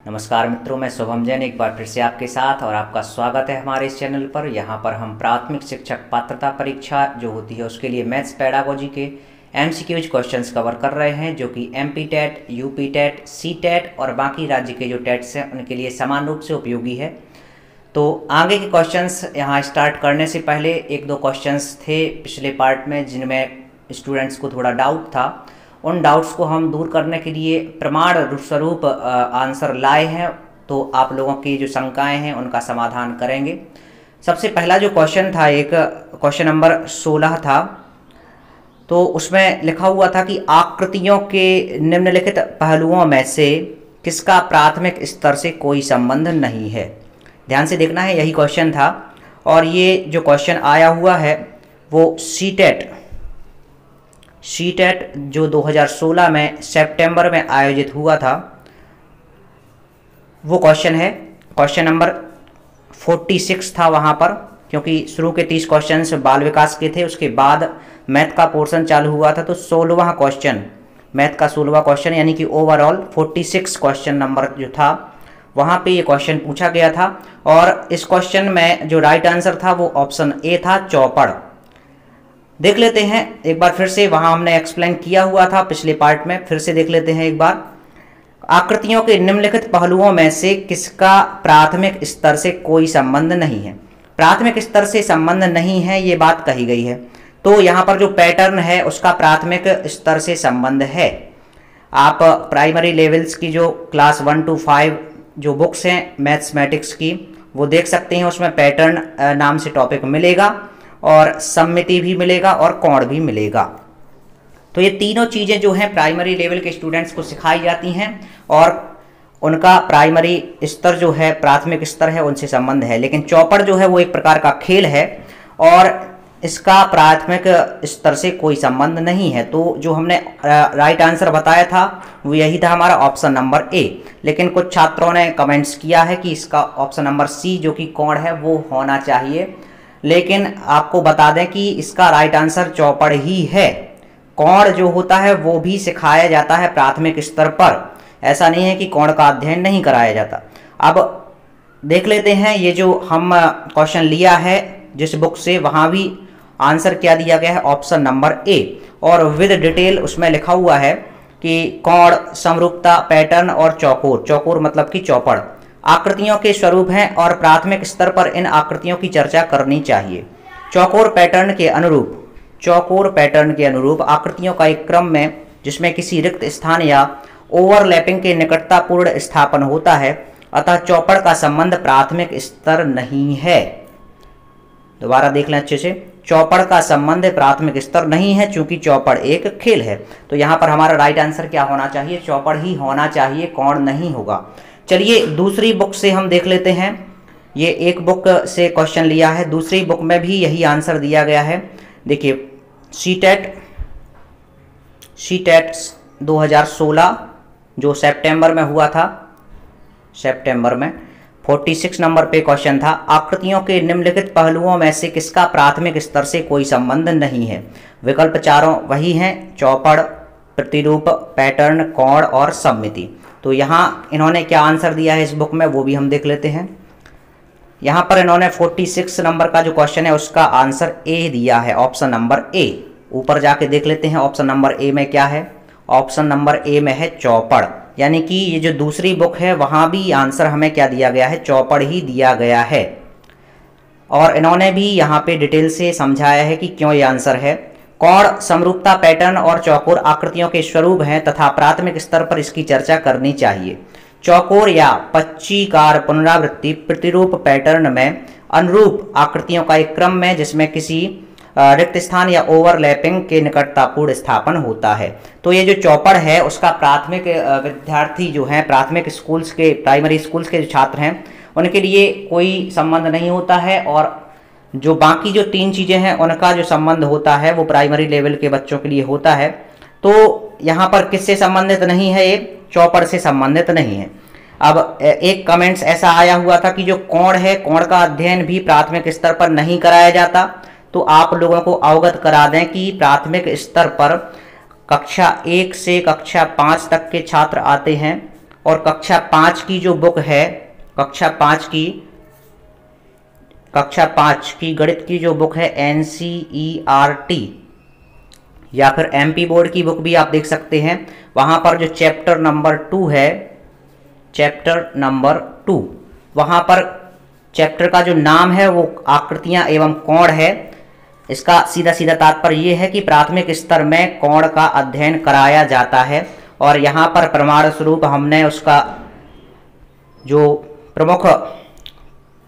नमस्कार मित्रों, मैं शुभम जैन एक बार फिर से आपके साथ और आपका स्वागत है हमारे इस चैनल पर। यहाँ पर हम प्राथमिक शिक्षक पात्रता परीक्षा जो होती है उसके लिए मैथ्स पेडागोजी के एमसीक्यूज क्वेश्चंस कवर कर रहे हैं, जो कि MP TET, UP TET, C TET और बाकी राज्य के जो टेट्स हैं उनके लिए समान रूप से उपयोगी है। तो आगे के क्वेश्चंस यहाँ स्टार्ट करने से पहले एक दो क्वेश्चंस थे पिछले पार्ट में जिनमें स्टूडेंट्स को थोड़ा डाउट था। उन डाउट्स को हम दूर करने के लिए प्रमाण स्वरूप आंसर लाए हैं, तो आप लोगों की जो शंकाएं हैं उनका समाधान करेंगे। सबसे पहला जो क्वेश्चन था, एक क्वेश्चन नंबर 16 था, तो उसमें लिखा हुआ था कि आकृतियों के निम्नलिखित पहलुओं में से किसका प्राथमिक स्तर से कोई संबंध नहीं है। ध्यान से देखना है, यही क्वेश्चन था। और ये जो क्वेश्चन आया हुआ है वो सी टेट जो 2016 में सितंबर में आयोजित हुआ था वो क्वेश्चन है। क्वेश्चन नंबर 46 था वहाँ पर, क्योंकि शुरू के 30 क्वेश्चन बाल विकास के थे, उसके बाद मैथ का पोर्शन चालू हुआ था, तो 16वां क्वेश्चन, मैथ का 16वां क्वेश्चन, यानी कि ओवरऑल 46 क्वेश्चन नंबर जो था वहाँ पे ये क्वेश्चन पूछा गया था। और इस क्वेश्चन में जो राइट आंसर था वो ऑप्शन ए था, चौपड़। देख लेते हैं एक बार फिर से, वहां हमने एक्सप्लेन किया हुआ था पिछले पार्ट में, फिर से देख लेते हैं एक बार। आकृतियों के निम्नलिखित पहलुओं में से किसका प्राथमिक स्तर से कोई संबंध नहीं है। प्राथमिक स्तर से संबंध नहीं है ये बात कही गई है, तो यहाँ पर जो पैटर्न है उसका प्राथमिक स्तर से संबंध है। आप प्राइमरी लेवल्स की जो क्लास 1 to 5 जो बुक्स हैं मैथमेटिक्स की वो देख सकते हैं, उसमें पैटर्न नाम से टॉपिक मिलेगा और सममिति भी मिलेगा और कोण भी मिलेगा। तो ये तीनों चीज़ें जो हैं प्राइमरी लेवल के स्टूडेंट्स को सिखाई जाती हैं और उनका प्राइमरी स्तर जो है, प्राथमिक स्तर है, उनसे संबंध है। लेकिन चौपड़ जो है वो एक प्रकार का खेल है और इसका प्राथमिक स्तर से कोई संबंध नहीं है। तो जो हमने राइट आंसर बताया था वो यही था हमारा, ऑप्शन नंबर ए। लेकिन कुछ छात्रों ने कमेंट्स किया है कि इसका ऑप्शन नंबर सी जो कि कोण है वो होना चाहिए, लेकिन आपको बता दें कि इसका राइट आंसर चौपड़ ही है। कोण जो होता है वो भी सिखाया जाता है प्राथमिक स्तर पर, ऐसा नहीं है कि कोण का अध्ययन नहीं कराया जाता। अब देख लेते हैं ये जो हम क्वेश्चन लिया है जिस बुक से, वहाँ भी आंसर क्या दिया गया है, ऑप्शन नंबर ए, और विद डिटेल उसमें लिखा हुआ है कि कोण, समरूपता, पैटर्न और चौकोर, चौकोर मतलब कि चौपड़ आकृतियों के स्वरूप हैं और प्राथमिक स्तर पर इन आकृतियों की चर्चा करनी चाहिए। चौकोर पैटर्न के अनुरूप आकृतियों का एक क्रम में जिसमें किसी रिक्त स्थान या ओवरलैपिंग के निकटतापूर्ण स्थापन होता है, अतः चौपड़ का संबंध प्राथमिक स्तर नहीं है। दोबारा देख लें अच्छे से, चौपड़ का संबंध प्राथमिक स्तर नहीं है चूंकि चौपड़ एक खेल है। तो यहाँ पर हमारा राइट आंसर क्या होना चाहिए, चौपड़ ही होना चाहिए, कोण नहीं होगा। चलिए दूसरी बुक से हम देख लेते हैं। ये एक बुक से क्वेश्चन लिया है, दूसरी बुक में भी यही आंसर दिया गया है। देखिए सी टेट 2016 जो सितंबर में हुआ था, सितंबर में 46 नंबर पे क्वेश्चन था, आकृतियों के निम्नलिखित पहलुओं में से किसका प्राथमिक स्तर से कोई संबंध नहीं है। विकल्प चारों वही हैं, चौपड़, प्रतिरूप, पैटर्न, कोण और सममिति। तो यहाँ इन्होंने क्या आंसर दिया है इस बुक में वो भी हम देख लेते हैं। यहाँ पर इन्होंने 46 नंबर का जो क्वेश्चन है उसका आंसर ए दिया है, ऑप्शन नंबर ए। ऊपर जाके देख लेते हैं ऑप्शन नंबर ए में क्या है। ऑप्शन नंबर ए में है चौपड़, यानी कि ये जो दूसरी बुक है वहाँ भी आंसर हमें क्या दिया गया है, चौपड़ ही दिया गया है। और इन्होंने भी यहाँ पे डिटेल से समझाया है कि क्यों ये आंसर है। कोण, समरूपता, पैटर्न और चौकोर आकृतियों के स्वरूप हैं तथा प्राथमिक स्तर पर इसकी चर्चा करनी चाहिए। चौकोर या पच्चीकार पुनरावृत्ति प्रतिरूप पैटर्न में अनुरूप आकृतियों का एक क्रम में जिसमें किसी रिक्त स्थान या ओवरलैपिंग के निकटतापूर्ण स्थापन होता है। तो ये जो चौपड़ है उसका प्राथमिक विद्यार्थी जो हैं, प्राथमिक स्कूल्स के, प्राइमरी स्कूल्स के जो छात्र हैं उनके लिए कोई संबंध नहीं होता है, और जो बाकी जो तीन चीज़ें हैं उनका जो संबंध होता है वो प्राइमरी लेवल के बच्चों के लिए होता है। तो यहाँ पर किससे संबंधित नहीं है, ये चौपड़ से संबंधित नहीं है। अब एक कमेंट्स ऐसा आया हुआ था कि जो कोण है, कोण का अध्ययन भी प्राथमिक स्तर पर नहीं कराया जाता। तो आप लोगों को अवगत करा दें कि प्राथमिक स्तर पर कक्षा 1 से कक्षा 5 तक के छात्र आते हैं और कक्षा 5 की जो बुक है, कक्षा 5 की गणित की जो बुक है NCERT या फिर MP बोर्ड की बुक भी आप देख सकते हैं। वहाँ पर जो चैप्टर नंबर 2 है, चैप्टर नंबर 2, वहाँ पर चैप्टर का जो नाम है वो आकृतियाँ एवं कोण है। इसका सीधा सीधा तात्पर्य ये है कि प्राथमिक स्तर में कोण का अध्ययन कराया जाता है। और यहाँ पर प्रमाण स्वरूप हमने उसका जो प्रमुख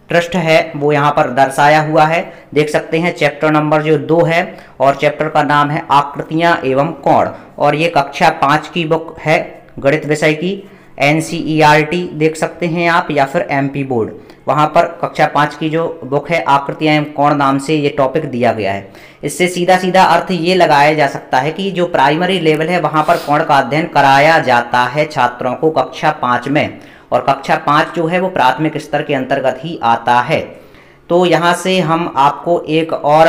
पृष्ठ है वो यहाँ पर दर्शाया हुआ है, देख सकते हैं। चैप्टर नंबर जो 2 है और चैप्टर का नाम है आकृतियाँ एवं कोण, और ये कक्षा 5 की बुक है गणित विषय की, NCERT देख सकते हैं आप, या फिर MP बोर्ड, वहाँ पर कक्षा 5 की जो बुक है आकृतियाँ एवं कोण नाम से ये टॉपिक दिया गया है। इससे सीधा सीधा अर्थ ये लगाया जा सकता है कि जो प्राइमरी लेवल है वहाँ पर कोण का अध्ययन कराया जाता है छात्रों को कक्षा 5 में, और कक्षा 5 जो है वो प्राथमिक स्तर के अंतर्गत ही आता है। तो यहाँ से हम आपको एक और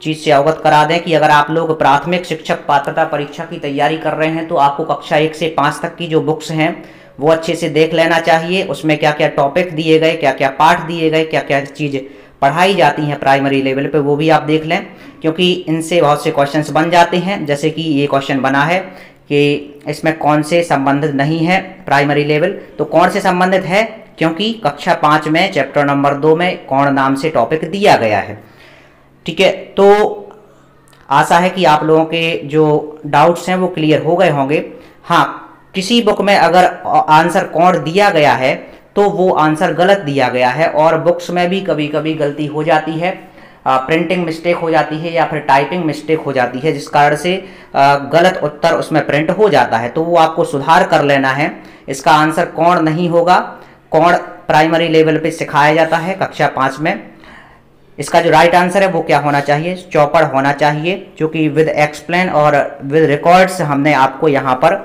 चीज़ से अवगत करा दें कि अगर आप लोग प्राथमिक शिक्षक पात्रता परीक्षा की तैयारी कर रहे हैं तो आपको कक्षा 1 से 5 तक की जो बुक्स हैं वो अच्छे से देख लेना चाहिए। उसमें क्या क्या टॉपिक दिए गए, क्या क्या पाठ दिए गए, क्या क्या चीज़ पढ़ाई जाती हैं प्राइमरी लेवल पे, वो भी आप देख लें, क्योंकि इनसे बहुत से क्वेश्चंस बन जाते हैं। जैसे कि ये क्वेश्चन बना है कि इसमें कौन से संबंधित नहीं है प्राइमरी लेवल, तो कौन से संबंधित है, क्योंकि कक्षा 5 में चैप्टर नंबर 2 में कोण नाम से टॉपिक दिया गया है। ठीक है, तो आशा है कि आप लोगों के जो डाउट्स हैं वो क्लियर हो गए होंगे। हाँ, किसी बुक में अगर आंसर कोण दिया गया है तो वो आंसर गलत दिया गया है, और बुक्स में भी कभी कभी गलती हो जाती है, प्रिंटिंग मिस्टेक हो जाती है या फिर टाइपिंग मिस्टेक हो जाती है, जिस कारण से गलत उत्तर उसमें प्रिंट हो जाता है, तो वो आपको सुधार कर लेना है। इसका आंसर कोण नहीं होगा, कोण प्राइमरी लेवल पे सिखाया जाता है कक्षा 5 में। इसका जो राइट आंसर है वो क्या होना चाहिए, चौपड़ होना चाहिए, जो कि विद एक्सप्लेन और विद रिकॉर्ड्स हमने आपको यहाँ पर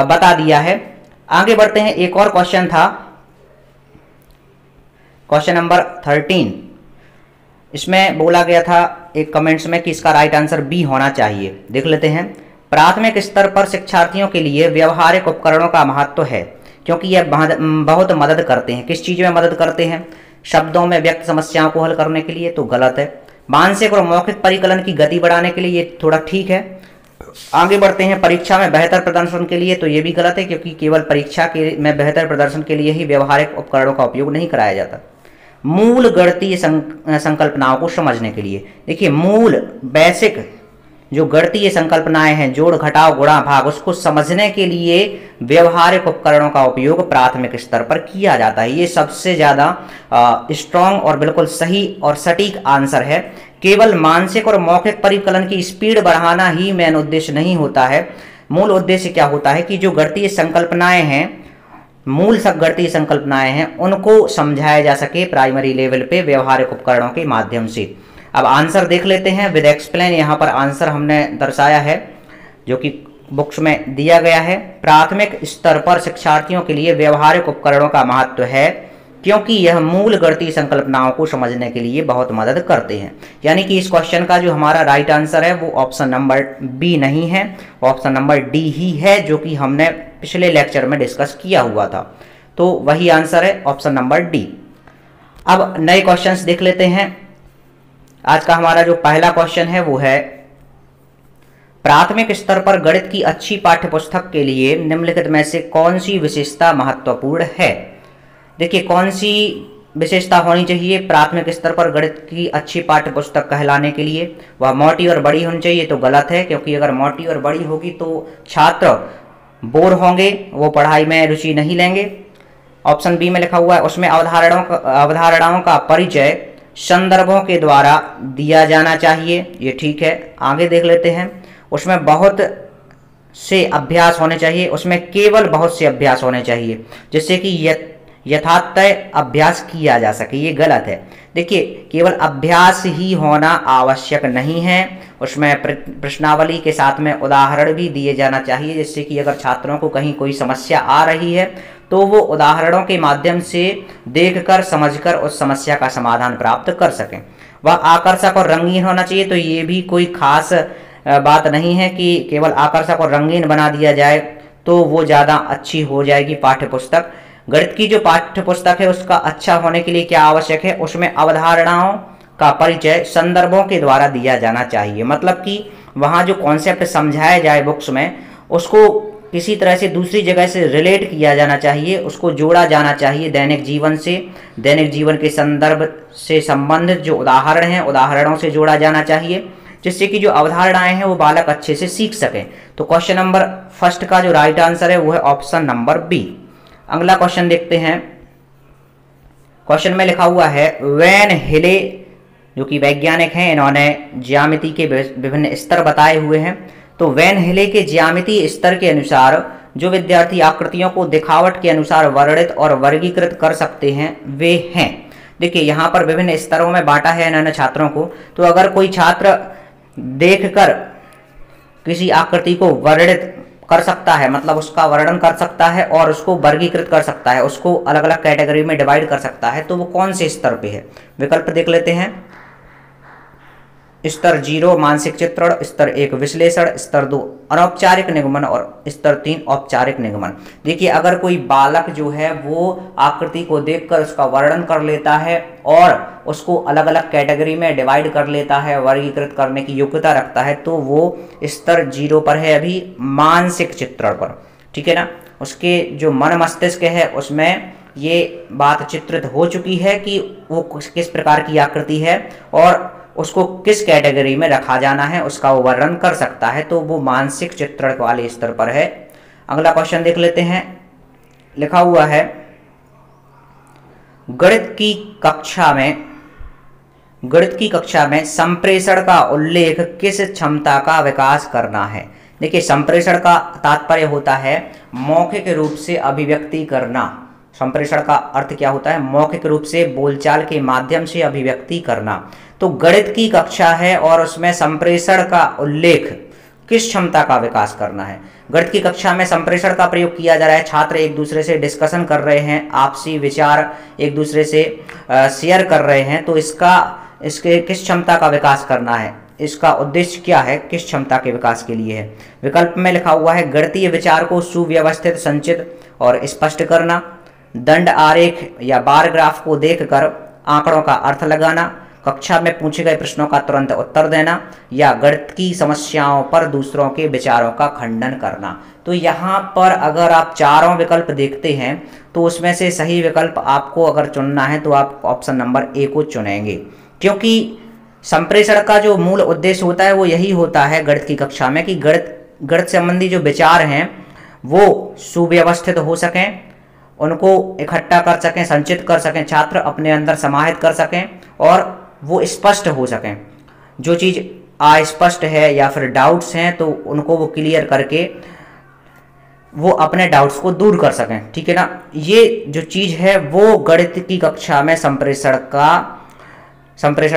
बता दिया है। आगे बढ़ते हैं, एक और क्वेश्चन था, क्वेश्चन नंबर 13। इसमें बोला गया था एक कमेंट्स में कि इसका राइट आंसर बी होना चाहिए। देख लेते हैं। प्राथमिक स्तर पर शिक्षार्थियों के लिए व्यवहारिक उपकरणों का महत्व है क्योंकि यह बहुत मदद करते हैं। किस चीज़ में मदद करते हैं? शब्दों में व्यक्त समस्याओं को हल करने के लिए, तो गलत है। मानसिक और मौखिक परिकलन की गति बढ़ाने के लिए, ये थोड़ा ठीक है। आगे बढ़ते हैं, परीक्षा में बेहतर प्रदर्शन के लिए, तो ये भी गलत है क्योंकि केवल परीक्षा में बेहतर प्रदर्शन के लिए ही व्यवहारिक उपकरणों का उपयोग नहीं कराया जाता। मूल गणितीय संकल्पनाओं को समझने के लिए, देखिए मूल बेसिक जो गणितीय संकल्पनाएं हैं, जोड़ घटाव गुणा भाग, उसको समझने के लिए व्यवहारिक उपकरणों का उपयोग प्राथमिक स्तर पर किया जाता है। ये सबसे ज़्यादा स्ट्रॉन्ग और बिल्कुल सही और सटीक आंसर है। केवल मानसिक और मौखिक परिकलन की स्पीड बढ़ाना ही मेन उद्देश्य नहीं होता है। मूल उद्देश्य क्या होता है कि जो गणितीय संकल्पनाएं हैं, मूल गणितीय संकल्पनाएं हैं, उनको समझाया जा सके प्राइमरी लेवल पे व्यवहारिक उपकरणों के माध्यम से। अब आंसर देख लेते हैं विद एक्सप्लेन। यहाँ पर आंसर हमने दर्शाया है जो कि बुक्स में दिया गया है। प्राथमिक स्तर पर शिक्षार्थियों के लिए व्यवहारिक उपकरणों का महत्व है क्योंकि यह मूल गणितीय संकल्पनाओं को समझने के लिए बहुत मदद करते हैं। यानी कि इस क्वेश्चन का जो हमारा राइट आंसर है वो ऑप्शन नंबर बी नहीं है, ऑप्शन नंबर डी ही है, जो कि हमने पिछले लेक्चर में डिस्कस किया हुआ था। तो वही आंसर है ऑप्शन नंबर डी। अब नए क्वेश्चंस देख लेते हैं। आज का हमारा जो पहला क्वेश्चन है वो है, प्राथमिक स्तर पर गणित की अच्छी पाठ्यपुस्तक के लिए निम्नलिखित में से कौन सी विशेषता महत्वपूर्ण है? देखिए, कौन सी विशेषता होनी चाहिए प्राथमिक स्तर पर गणित की अच्छी पाठ्यपुस्तक कहलाने के लिए? वह मोटी और बड़ी होनी चाहिए, तो गलत है, क्योंकि अगर मोटी और बड़ी होगी तो छात्र बोर होंगे, वो पढ़ाई में रुचि नहीं लेंगे। ऑप्शन बी में लिखा हुआ है उसमें अवधारणाओं का परिचय संदर्भों के द्वारा दिया जाना चाहिए, ये ठीक है। आगे देख लेते हैं, उसमें बहुत से अभ्यास होने चाहिए, उसमें केवल बहुत से अभ्यास होने चाहिए जिससे कि यथातय अभ्यास किया जा सके, ये गलत है। देखिए, केवल अभ्यास ही होना आवश्यक नहीं है, उसमें प्रश्नावली के साथ में उदाहरण भी दिए जाना चाहिए जिससे कि अगर छात्रों को कहीं कोई समस्या आ रही है तो वो उदाहरणों के माध्यम से देखकर समझकर उस समस्या का समाधान प्राप्त कर सकें। वह आकर्षक और रंगीन होना चाहिए, तो ये भी कोई खास बात नहीं है कि केवल आकर्षक और रंगीन बना दिया जाए तो वो ज़्यादा अच्छी हो जाएगी पाठ्य पुस्तक। गणित की जो पाठ्य पुस्तक है उसका अच्छा होने के लिए क्या आवश्यक है, उसमें अवधारणाओं का परिचय संदर्भों के द्वारा दिया जाना चाहिए। मतलब कि वहाँ जो कॉन्सेप्ट समझाया जाए बुक्स में, उसको किसी तरह से दूसरी जगह से रिलेट किया जाना चाहिए, उसको जोड़ा जाना चाहिए दैनिक जीवन से, दैनिक जीवन के संदर्भ से संबंधित जो उदाहरण हैं उदाहरणों से जोड़ा जाना चाहिए, जिससे कि जो अवधारणाएं हैं वो बालक अच्छे से सीख सकें। तो क्वेश्चन नंबर फर्स्ट का जो राइट आंसर है वो है ऑप्शन नंबर बी। अगला क्वेश्चन देखते हैं। क्वेश्चन में लिखा हुआ है वैन हिले, जो कि वैज्ञानिक हैं, इन्होंने ज्यामिति के विभिन्न स्तर बताए हुए हैं। तो वैन हिले के ज्यामितीय स्तर के अनुसार जो विद्यार्थी आकृतियों को दिखावट के अनुसार वर्णित और वर्गीकृत कर सकते हैं वे हैं। देखिए यहाँ पर विभिन्न स्तरों में बांटा है इन्होंने छात्रों को। तो अगर कोई छात्र देखकर किसी आकृति को वर्णित कर सकता है, मतलब उसका वर्णन कर सकता है और उसको वर्गीकृत कर सकता है, उसको अलग अलग कैटेगरी में डिवाइड कर सकता है, तो वो कौन से स्तर पे है? विकल्प देख लेते हैं। स्तर 0 मानसिक चित्रण, स्तर 1 विश्लेषण, स्तर 2 अनौपचारिक निगमन और स्तर 3 औपचारिक निगमन। देखिए अगर कोई बालक जो है वो आकृति को देखकर उसका वर्णन कर लेता है और उसको अलग अलग कैटेगरी में डिवाइड कर लेता है, वर्गीकृत करने की योग्यता रखता है, तो वो स्तर 0 पर है अभी मानसिक चित्रण पर, ठीक है ना। उसके जो मन मस्तिष्क है उसमें ये बात चित्रित हो चुकी है कि वो किस प्रकार की आकृति है और उसको किस कैटेगरी में रखा जाना है, उसका वो वर्णन कर सकता है, तो वो मानसिक चित्रण वाले स्तर पर है। अगला क्वेश्चन देख लेते हैं। लिखा हुआ है गणित की कक्षा में संप्रेषण का उल्लेख किस क्षमता का विकास करना है? देखिए संप्रेषण का तात्पर्य होता है मौखिक रूप से अभिव्यक्ति करना। संप्रेषण का अर्थ क्या होता है? मौखिक रूप से बोलचाल के माध्यम से अभिव्यक्ति करना। तो गणित की कक्षा है और उसमें संप्रेषण का उल्लेख किस क्षमता का विकास करना है? गणित की कक्षा में संप्रेषण का प्रयोग किया जा रहा है, छात्र एक दूसरे से डिस्कशन कर रहे हैं, आपसी विचार एक दूसरे से शेयर कर रहे हैं, तो इसके किस क्षमता का विकास करना है, इसका उद्देश्य क्या है, किस क्षमता के विकास के लिए है? विकल्प में लिखा हुआ है गणितीय विचार को सुव्यवस्थित, संचित और स्पष्ट करना, दंड आरेख या बार ग्राफ को देखकर आंकड़ों का अर्थ लगाना, कक्षा में पूछे गए प्रश्नों का तुरंत उत्तर देना, या गणित की समस्याओं पर दूसरों के विचारों का खंडन करना। तो यहाँ पर अगर आप चारों विकल्प देखते हैं तो उसमें से सही विकल्प आपको अगर चुनना है तो आप ऑप्शन नंबर ए को चुनेंगे, क्योंकि संप्रेषण का जो मूल उद्देश्य होता है वो यही होता है गणित की कक्षा में कि गणित संबंधी जो विचार हैं वो सुव्यवस्थित हो सकें, उनको इकट्ठा कर सकें, संचित कर सकें, छात्र अपने अंदर समाहित कर सकें और वो स्पष्ट हो सकें। जो चीज़ अस्पष्ट है या फिर डाउट्स हैं तो उनको वो क्लियर करके वो अपने डाउट्स को दूर कर सकें, ठीक है ना। ये जो चीज़ है वो गणित की कक्षा में संप्रेषण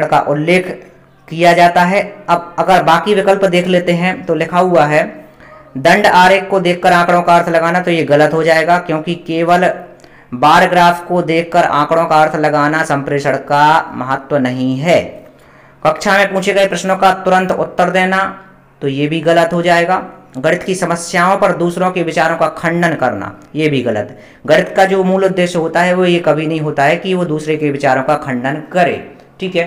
का उल्लेख किया जाता है। अब अगर बाकी विकल्प देख लेते हैं तो लिखा हुआ है दंड आरेख को देखकर आंकड़ों का अर्थ लगाना, तो ये गलत हो जाएगा, क्योंकि केवल बार ग्राफ को देखकर आंकड़ों का अर्थ लगाना संप्रेषण का महत्व नहीं है। कक्षा में पूछे गए प्रश्नों का तुरंत उत्तर देना, तो ये भी गलत हो जाएगा। गणित की समस्याओं पर दूसरों के विचारों का खंडन करना, ये भी गलत। गणित का जो मूल उद्देश्य होता है वो ये कभी नहीं होता है कि वो दूसरे के विचारों का खंडन करे, ठीक है।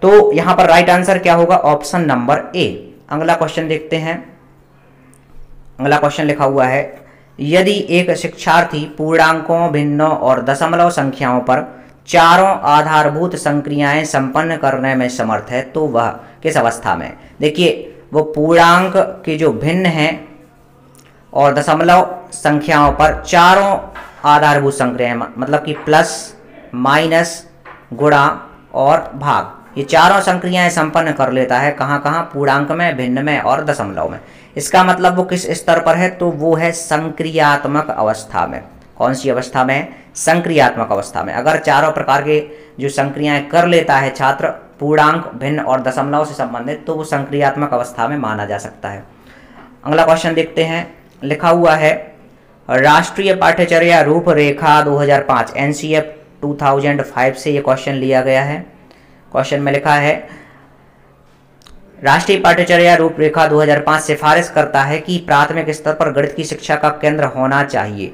तो यहाँ पर राइट आंसर क्या होगा? Option number A. अगला क्वेश्चन देखते हैं। अगला क्वेश्चन लिखा हुआ है यदि एक शिक्षार्थी पूर्णांकों, भिन्नों और दशमलव संख्याओं पर चारों आधारभूत संक्रियाएं संपन्न करने में समर्थ है तो वह किस अवस्था में? देखिए वो पूर्णांक के जो भिन्न हैं और दशमलव संख्याओं पर चारों आधारभूत संक्रियाएं, मतलब कि प्लस, माइनस, गुणा और भाग, ये चारों संक्रियाएं संपन्न कर लेता है। कहाँ कहाँ? पूर्णांक में, भिन्न में और दशमलव में। इसका मतलब वो किस स्तर पर है? तो वो है संक्रियात्मक अवस्था में। कौन सी अवस्था में? संक्रियात्मक अवस्था में। अगर चारों प्रकार के जो संक्रियाएं कर लेता है छात्र पूर्णांक, भिन्न और दशमलव से संबंधित, तो वो संक्रियात्मक अवस्था में माना जा सकता है। अगला क्वेश्चन देखते हैं। लिखा हुआ है राष्ट्रीय पाठ्यचर्या रूपरेखा 2005 NCF 2005 से ये क्वेश्चन लिया गया है। क्वेश्चन में लिखा है राष्ट्रीय पाठ्यचर्या रूपरेखा 2005 सिफारिश करता है कि प्राथमिक स्तर पर गणित की शिक्षा का केंद्र होना चाहिए।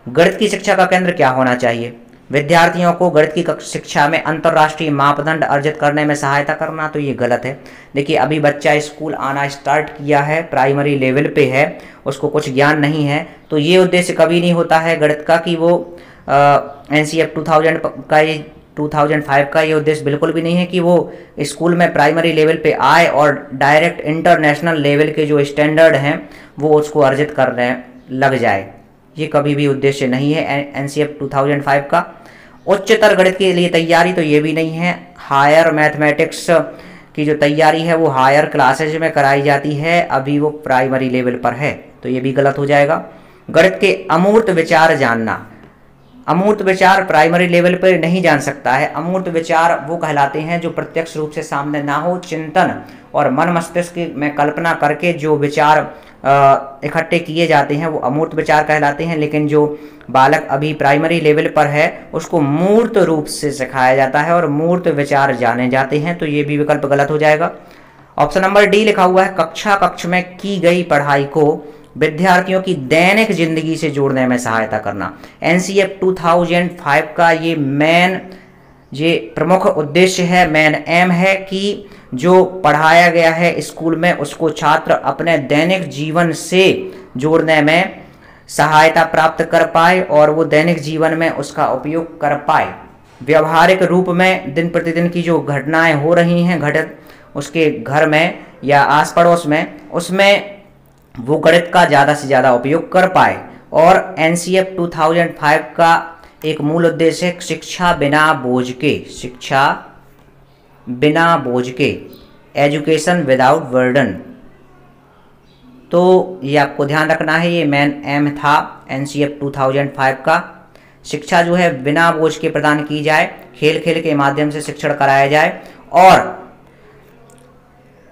गणित की शिक्षा का केंद्र क्या होना चाहिए? विद्यार्थियों को गणित की शिक्षा में अंतर्राष्ट्रीय मापदंड अर्जित करने में सहायता करना। तो ये गलत है। देखिए, अभी बच्चा स्कूल आना स्टार्ट किया है, प्राइमरी लेवल पे है, उसको कुछ ज्ञान नहीं है, तो ये उद्देश्य कभी नहीं होता है गणित का कि वो NCF 2005 का ये उद्देश्य बिल्कुल भी नहीं है कि वो स्कूल में प्राइमरी लेवल पे आए और डायरेक्ट इंटरनेशनल लेवल के जो स्टैंडर्ड हैं वो उसको अर्जित करने लग जाए। ये कभी भी उद्देश्य नहीं है NCF 2005 का। उच्चतर गणित के लिए तैयारी तो ये भी नहीं है। हायर मैथमेटिक्स की जो तैयारी है वो हायर क्लासेज में कराई जाती है, अभी वो प्राइमरी लेवल पर है, तो ये भी गलत हो जाएगा। गणित के अमूर्त विचार जानना। अमूर्त विचार प्राइमरी लेवल पर नहीं जान सकता है। अमूर्त विचार वो कहलाते हैं जो प्रत्यक्ष रूप से सामने ना हो, चिंतन और मन मस्तिष्क में कल्पना करके जो विचार इकट्ठे किए जाते हैं वो अमूर्त विचार कहलाते हैं। लेकिन जो बालक अभी प्राइमरी लेवल पर है उसको मूर्त रूप से सिखाया जाता है और मूर्त विचार जाने जाते हैं, तो ये भी विकल्प गलत हो जाएगा। ऑप्शन नंबर डी लिखा हुआ है कक्ष में की गई पढ़ाई को विद्यार्थियों की दैनिक जिंदगी से जोड़ने में सहायता करना। NCF 2005 का ये प्रमुख उद्देश्य है, मेन एम है कि जो पढ़ाया गया है स्कूल में उसको छात्र अपने दैनिक जीवन से जोड़ने में सहायता प्राप्त कर पाए और वो दैनिक जीवन में उसका उपयोग कर पाए। व्यवहारिक रूप में दिन प्रतिदिन की जो घटनाएं हो रही हैं घटित उसके घर में या आस पड़ोस में, उसमें वो गणित का ज़्यादा से ज़्यादा उपयोग कर पाए। और NCF 2005 का एक मूल उद्देश्य है शिक्षा बिना बोझ के, एजुकेशन विदाउट बर्डन। तो ये आपको ध्यान रखना है, ये मेन एम था NCF 2005 का। शिक्षा जो है बिना बोझ के प्रदान की जाए, खेल खेल के माध्यम से शिक्षण कराया जाए और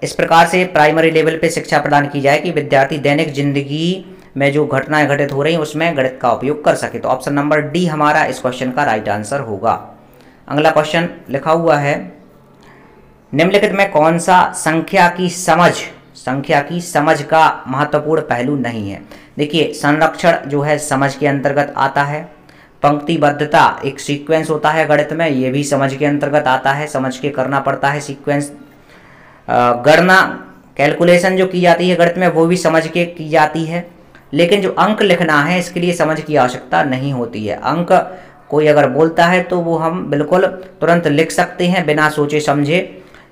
इस प्रकार से प्राइमरी लेवल पे शिक्षा प्रदान की जाए कि विद्यार्थी दैनिक जिंदगी में जो घटनाएं घटित हो रही हैं उसमें गणित का उपयोग कर सके। तो ऑप्शन नंबर डी हमारा इस क्वेश्चन का राइट आंसर होगा। अगला क्वेश्चन लिखा हुआ है निम्नलिखित में कौन सा संख्या की समझ का महत्वपूर्ण पहलू नहीं है? देखिए, संरक्षण जो है समझ के अंतर्गत आता है। पंक्तिबद्धता एक सीक्वेंस होता है गणित में, ये भी समझ के अंतर्गत आता है, समझ के करना पड़ता है सीक्वेंस। गणना कैलकुलेशन जो की जाती है गणित में वो भी समझ के की जाती है। लेकिन जो अंक लिखना है इसके लिए समझ की आवश्यकता नहीं होती है। अंक कोई अगर बोलता है तो वो हम बिल्कुल तुरंत लिख सकते हैं बिना सोचे समझे।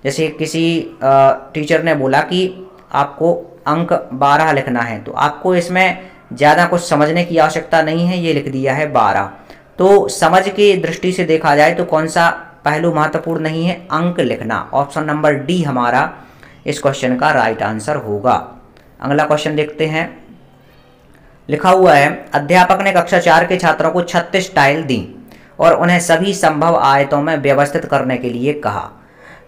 जैसे किसी टीचर ने बोला कि आपको अंक 12 लिखना है, तो आपको इसमें ज़्यादा कुछ समझने की आवश्यकता नहीं है, ये लिख दिया है 12। तो समझ की दृष्टि से देखा जाए तो कौन सा पहलू महत्वपूर्ण नहीं है? अंक लिखना। ऑप्शन नंबर डी हमारा इस क्वेश्चन का राइट आंसर होगा। अगला क्वेश्चन देखते हैं। लिखा हुआ है अध्यापक ने कक्षा 4 के छात्रों को 36 टाइल दी और उन्हें सभी संभव आयतों में व्यवस्थित करने के लिए कहा।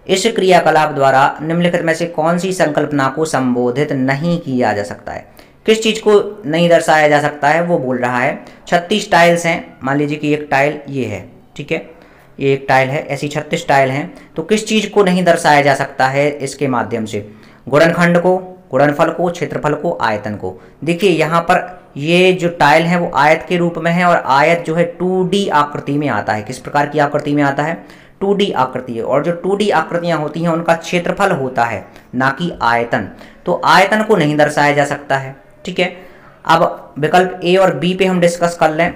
इस क्रियाकलाप द्वारा निम्नलिखित में से कौन सी संकल्पना को संबोधित नहीं किया जा सकता है? किस चीज को नहीं दर्शाया जा सकता है वो बोल रहा है। 36 टाइल्स हैं, मान लीजिए कि एक टाइल ये है, ठीक है, ये एक टाइल है, ऐसी 36 टाइल हैं, तो किस चीज को नहीं दर्शाया जा सकता है इसके माध्यम से? गुणनखंड को, गुणनफल को, क्षेत्रफल को, आयतन को। देखिए यहाँ पर ये जो टाइल है वो आयत के रूप में है और आयत जो है 2D आकृति में आता है। किस प्रकार की आकृति में आता है? 2D आकृति है। और जो 2D आकृतियां होती हैं उनका क्षेत्रफल होता है, ना कि आयतन। तो आयतन को नहीं दर्शाया जा सकता है, ठीक है। अब विकल्प ए और बी पे हम डिस्कस कर लें।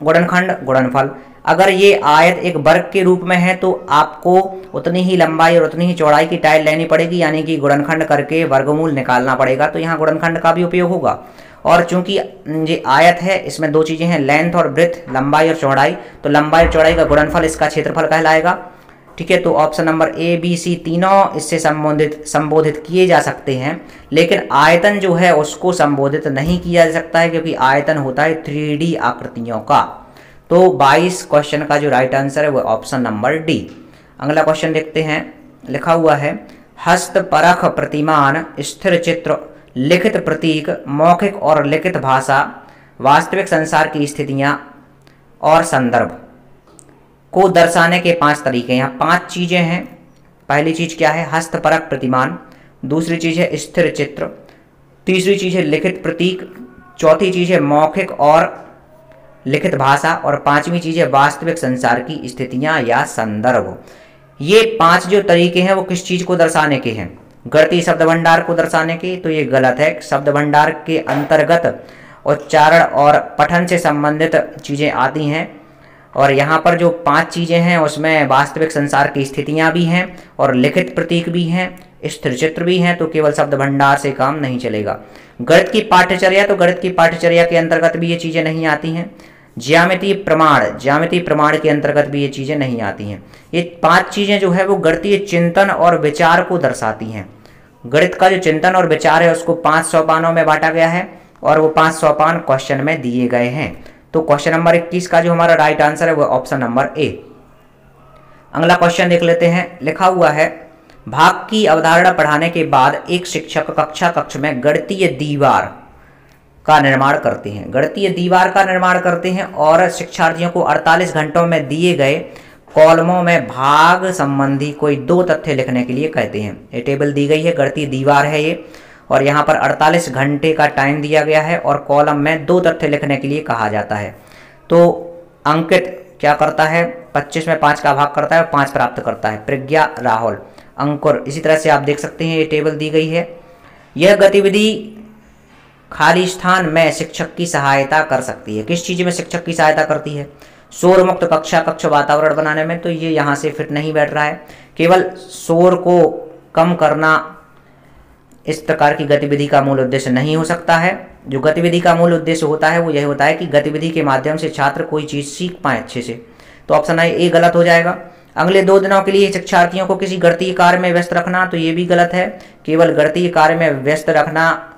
गुणनखंड, गुणनफल। अगर ये आयत एक वर्ग के रूप में है तो आपको उतनी ही लंबाई और उतनी ही चौड़ाई की टाइल लेनी पड़ेगी, यानी कि गुणनखंड करके वर्गमूल निकालना पड़ेगा, तो यहाँ गुणनखंड का भी उपयोग होगा। और चूंकि ये आयत है इसमें दो चीजें हैं, लेंथ और ब्रेथ, लंबाई और चौड़ाई, तो लंबाई और चौड़ाई का गुणनफल इसका क्षेत्रफल कहलाएगा, ठीक है। तो ऑप्शन नंबर ए, बी, सी तीनों इससे संबोधित किए जा सकते हैं, लेकिन आयतन जो है उसको संबोधित नहीं किया जा सकता है क्योंकि आयतन होता है 3D आकृतियों का। तो 22 क्वेश्चन का जो राइट आंसर है वो ऑप्शन नंबर डी। अगला क्वेश्चन देखते हैं। लिखा हुआ है हस्तपरख प्रतिमान, स्थिर चित्र, लिखित प्रतीक, मौखिक और लिखित भाषा, वास्तविक संसार की स्थितियां और संदर्भ को दर्शाने के 5 तरीके। यहाँ 5 चीजें हैं। पहली चीज क्या है? हस्तपरख प्रतिमान। दूसरी चीज़ है स्थिर चित्र, तीसरी चीज़ है लिखित प्रतीक, चौथी चीज़ है मौखिक और लिखित भाषा, और पांचवी चीज़ है वास्तविक संसार की स्थितियां या संदर्भ। ये 5 जो तरीके हैं वो किस चीज़ को दर्शाने के हैं? गणितीय शब्द भंडार को दर्शाने के। तो ये गलत है। शब्द भंडार के अंतर्गत उच्चारण और पठन से संबंधित चीज़ें आती हैं, और यहाँ पर जो 5 चीज़ें हैं उसमें वास्तविक संसार की स्थितियाँ भी हैं और लिखित प्रतीक भी हैं, स्थिर चित्र भी हैं। तो केवल शब्द भंडार से काम नहीं चलेगा। गणित की पाठ्यचर्या, तो गणित की पाठ्यचर्या के अंतर्गत भी ये चीज़ें नहीं आती हैं। ज्यामितीय प्रमाण के अंतर्गत भी ये चीज़ें नहीं आती हैं। ये 5 चीज़ें जो है वो गणितीय चिंतन और विचार को दर्शाती हैं। गणित का जो चिंतन और विचार है उसको 5 सोपानों में बांटा गया है, और वो 5 सोपान क्वेश्चन में दिए गए हैं। तो क्वेश्चन नंबर 21 का जो हमारा राइट आंसर है वो ऑप्शन नंबर ए। अगला क्वेश्चन देख लेते हैं। लिखा हुआ है, भाग की अवधारणा पढ़ाने के बाद एक शिक्षक कक्ष में गणितीय दीवार का निर्माण करते हैं। गणितीय दीवार का निर्माण करते हैं और शिक्षार्थियों को 48 घंटों में दिए गए कॉलमों में भाग संबंधी कोई 2 तथ्य लिखने के लिए कहते हैं। ये टेबल दी गई है, गणितीय दीवार है ये, और यहाँ पर 48 घंटे का टाइम दिया गया है और कॉलम में 2 तथ्य लिखने के लिए कहा जाता है। तो अंकित क्या करता है? 25 में 5 का भाग करता है और 5 प्राप्त करता है। प्रज्ञा, राहुल, अंकुर। इसी तरह से आप देख सकते हैं ये टेबल दी गई है। यह गतिविधि खाली स्थान में शिक्षक की सहायता कर सकती है। किस चीज़ में शिक्षक की सहायता करती है? शोर मुक्त कक्ष वातावरण बनाने में। तो ये यहाँ से फिट नहीं बैठ रहा है। केवल शोर को कम करना इस प्रकार की गतिविधि का मूल उद्देश्य नहीं हो सकता है। जो गतिविधि का मूल उद्देश्य होता है वो यही होता है कि गतिविधि के माध्यम से छात्र कोई चीज़ सीख पाए अच्छे से। तो ऑप्शन ए गलत हो जाएगा। अगले 2 दिनों के लिए शिक्षार्थियों को किसी गणितीय कार्य में व्यस्त रखना, तो ये भी गलत है। केवल गणितीय कार्य में व्यस्त रखना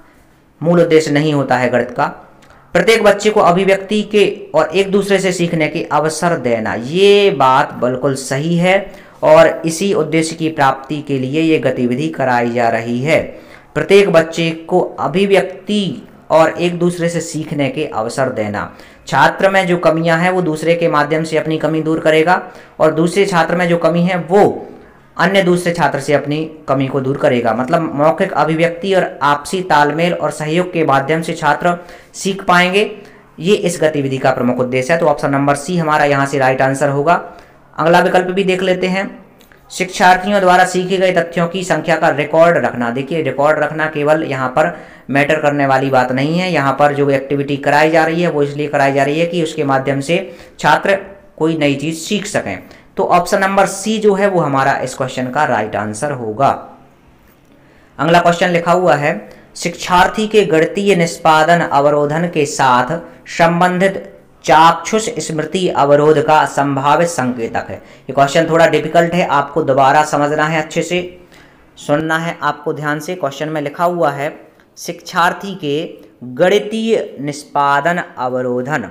मूल उद्देश्य नहीं होता है गणित का। प्रत्येक बच्चे को अभिव्यक्ति के और एक दूसरे से सीखने के अवसर देना, ये बात बिल्कुल सही है, और इसी उद्देश्य की प्राप्ति के लिए ये गतिविधि कराई जा रही है। प्रत्येक बच्चे को अभिव्यक्ति और एक दूसरे से सीखने के अवसर देना। छात्र में जो कमियां हैं वो दूसरे के माध्यम से अपनी कमी दूर करेगा, और दूसरे छात्र में जो कमी है वो अन्य दूसरे छात्र से अपनी कमी को दूर करेगा। मतलब मौखिक अभिव्यक्ति और आपसी तालमेल और सहयोग के माध्यम से छात्र सीख पाएंगे। ये इस गतिविधि का प्रमुख उद्देश्य है। तो ऑप्शन नंबर सी हमारा यहाँ से राइट आंसर होगा। अगला विकल्प भी देख लेते हैं। शिक्षार्थियों द्वारा सीखे गए तथ्यों की संख्या का रिकॉर्ड रखना। देखिए, रिकॉर्ड रखना केवल यहाँ पर मैटर करने वाली बात नहीं है। यहाँ पर जो एक्टिविटी कराई जा रही है वो इसलिए कराई जा रही है कि उसके माध्यम से छात्र कोई नई चीज़ सीख सकें। तो ऑप्शन नंबर सी जो है वो हमारा इस क्वेश्चन का राइट आंसर होगा। अगला क्वेश्चन लिखा हुआ है, शिक्षार्थी के गणितीय निष्पादन अवरोधन के साथ संबंधित चाक्षुष स्मृति अवरोध का संभावित संकेतक है। ये क्वेश्चन थोड़ा डिफिकल्ट है, आपको दोबारा समझना है, अच्छे से सुनना है आपको ध्यान से। क्वेश्चन में लिखा हुआ है, शिक्षार्थी के गणितीय निष्पादन अवरोधन।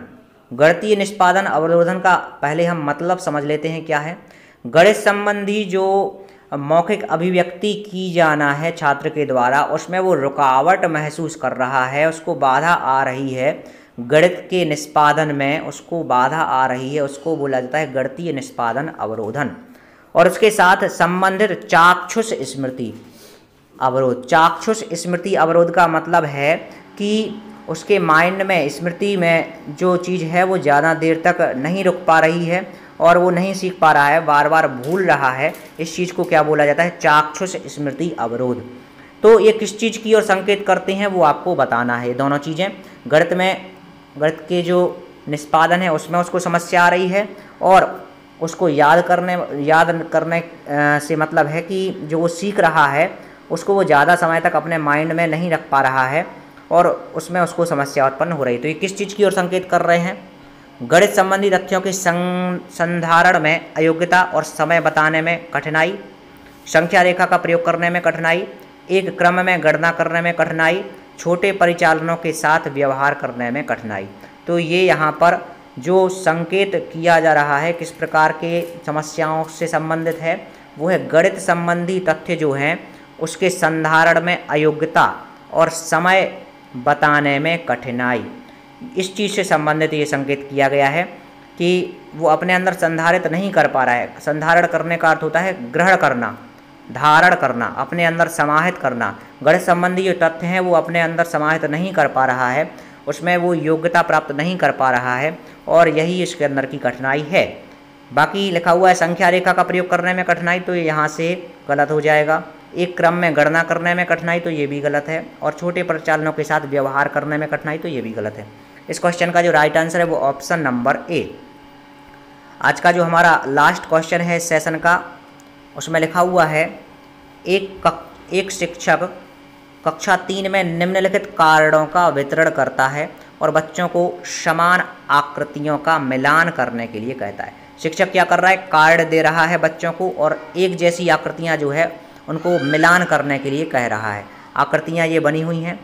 गणितीय निष्पादन अवरोधन का पहले हम मतलब समझ लेते हैं क्या है। गणित संबंधी जो मौखिक अभिव्यक्ति की जाना है छात्र के द्वारा, उसमें वो रुकावट महसूस कर रहा है, उसको बाधा आ रही है, गणित के निष्पादन में उसको बाधा आ रही है, उसको बोला जाता है गणितीय निष्पादन अवरोधन। और उसके साथ संबंधित चाक्षुष स्मृति अवरोध। चाक्षुष स्मृति अवरोध का मतलब है कि उसके माइंड में, स्मृति में जो चीज़ है वो ज़्यादा देर तक नहीं रुक पा रही है और वो नहीं सीख पा रहा है, बार बार भूल रहा है। इस चीज़ को क्या बोला जाता है? चाक्षुष स्मृति अवरोध। तो ये किस चीज़ की ओर संकेत करते हैं वो आपको बताना है। दोनों चीज़ें, गणित में गणित के जो निष्पादन है उसमें उसको समस्या आ रही है, और उसको याद करने से मतलब है कि जो वो सीख रहा है उसको वो ज़्यादा समय तक अपने माइंड में नहीं रख पा रहा है और उसमें उसको समस्या उत्पन्न हो रही है। तो ये किस चीज़ की ओर संकेत कर रहे हैं? गणित संबंधी तथ्यों के संधारण में अयोग्यता और समय बताने में कठिनाई, संख्या रेखा का प्रयोग करने में कठिनाई, एक क्रम में गणना करने में कठिनाई, छोटे परिचालनों के साथ व्यवहार करने में कठिनाई। तो ये यहाँ पर जो संकेत किया जा रहा है किस प्रकार के समस्याओं से संबंधित है, वो है गणित संबंधी तथ्य जो हैं उसके संधारण में अयोग्यता और समय बताने में कठिनाई। इस चीज़ से संबंधित ये संकेत किया गया है कि वो अपने अंदर संधारित नहीं कर पा रहा है। संधारण करने का अर्थ होता है ग्रहण करना, धारण करना, अपने अंदर समाहित करना। गणित संबंधी जो तथ्य हैं वो अपने अंदर समाहित नहीं कर पा रहा है, उसमें वो योग्यता प्राप्त नहीं कर पा रहा है, और यही इसके अंदर की कठिनाई है। बाकी लिखा हुआ है संख्या रेखा का प्रयोग करने में कठिनाई, तो ये यहाँ से गलत हो जाएगा। एक क्रम में गणना करने में कठिनाई, तो ये भी गलत है। और छोटे प्रचालनों के साथ व्यवहार करने में कठिनाई, तो ये भी गलत है। इस क्वेश्चन का जो राइट आंसर है वो ऑप्शन नंबर ए। आज का जो हमारा लास्ट क्वेश्चन है इस सेशन का, उसमें लिखा हुआ है एक शिक्षक कक्षा 3 में निम्नलिखित कार्डों का वितरण करता है और बच्चों को समान आकृतियों का मिलान करने के लिए कहता है। शिक्षक क्या कर रहा है, कार्ड दे रहा है बच्चों को और एक जैसी आकृतियां जो है उनको मिलान करने के लिए कह रहा है। आकृतियां ये बनी हुई हैं।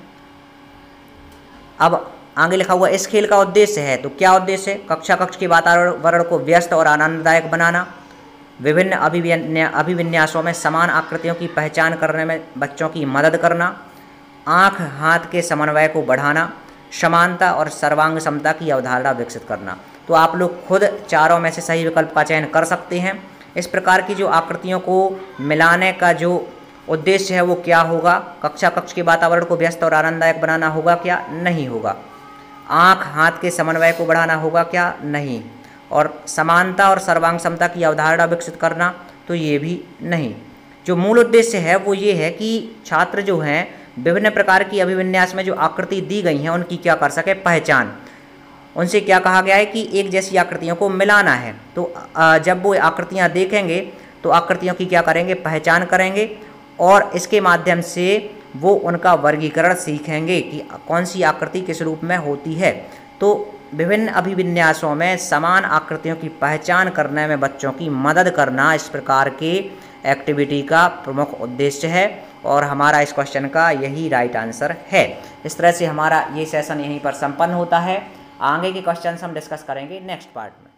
अब आगे लिखा हुआ इस खेल का उद्देश्य है, तो क्या उद्देश्य है, कक्ष के वातावरण को व्यस्त और आनंददायक बनाना, विभिन्न अभिविन्यासों में समान आकृतियों की पहचान करने में बच्चों की मदद करना, आँख हाथ के समन्वय को बढ़ाना, समानता और सर्वांग समता की अवधारणा विकसित करना। तो आप लोग खुद चारों में से सही विकल्प का चयन कर सकते हैं। इस प्रकार की जो आकृतियों को मिलाने का जो उद्देश्य है वो क्या होगा, कक्ष के वातावरण को व्यस्त और आनंददायक बनाना होगा क्या, नहीं होगा। आँख हाथ के समन्वय को बढ़ाना होगा क्या, नहीं। और समानता और सर्वांग समता की अवधारणा विकसित करना, तो ये भी नहीं। जो मूल उद्देश्य है वो ये है कि छात्र जो हैं विभिन्न प्रकार की अभिविन्यास में जो आकृति दी गई हैं उनकी क्या कर सके, पहचान। उनसे क्या कहा गया है कि एक जैसी आकृतियों को मिलाना है। तो जब वो आकृतियाँ देखेंगे तो आकृतियों की क्या करेंगे, पहचान करेंगे, और इसके माध्यम से वो उनका वर्गीकरण सीखेंगे कि कौन सी आकृति किस रूप में होती है। तो विभिन्न अभिविन्यासों में समान आकृतियों की पहचान करने में बच्चों की मदद करना इस प्रकार के एक्टिविटी का प्रमुख उद्देश्य है, और हमारा इस क्वेश्चन का यही राइट आंसर है। इस तरह से हमारा ये सेशन यहीं पर संपन्न होता है। आगे के क्वेश्चन हम डिस्कस करेंगे नेक्स्ट पार्ट में।